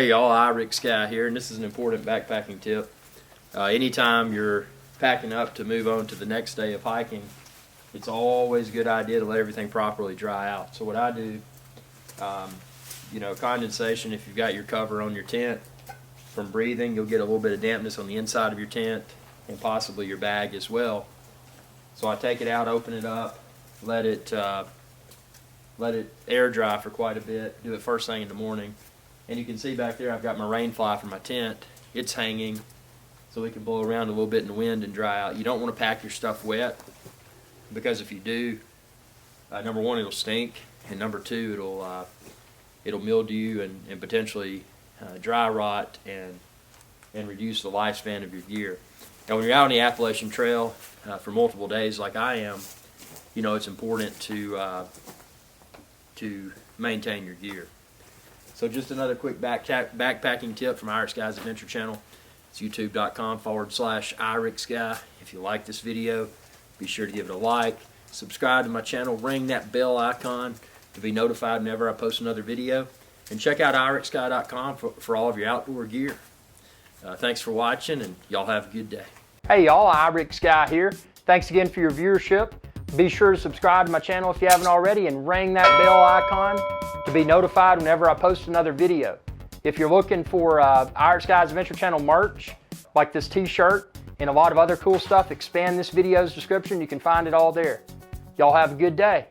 Hey y'all, Rick Sky here, and this is an important backpacking tip. Anytime you're packing up to move on to the next day of hiking, it's always a good idea to let everything properly dry out. So what I do, condensation, if you've got your cover on your tent, from breathing, you'll get a little bit of dampness on the inside of your tent and possibly your bag as well. So I take it out, open it up, let it air dry for quite a bit, do it first thing in the morning. And you can see back there I've got my rain fly for my tent. It's hanging so it can blow around a little bit in the wind and dry out. You don't want to pack your stuff wet, because if you do, number one, it'll stink, and number two, it'll mildew and potentially dry rot and reduce the lifespan of your gear. Now when you're out on the Appalachian Trail for multiple days like I am, it's important to maintain your gear. So just another quick backpacking tip from Iric Sky's Adventure Channel. It's youtube.com/IricSky. If you like this video, be sure to give it a like, subscribe to my channel, ring that bell icon to be notified whenever I post another video, and check out IricSky.com for all of your outdoor gear. Thanks for watching, and y'all have a good day. Hey y'all, Iric Sky here. Thanks again for your viewership. Be sure to subscribe to my channel if you haven't already, and ring that bell icon to be notified whenever I post another video. If you're looking for Iric Sky's Adventure Channel merch, like this t-shirt and a lot of other cool stuff, expand this video's description. You can find it all there. Y'all have a good day.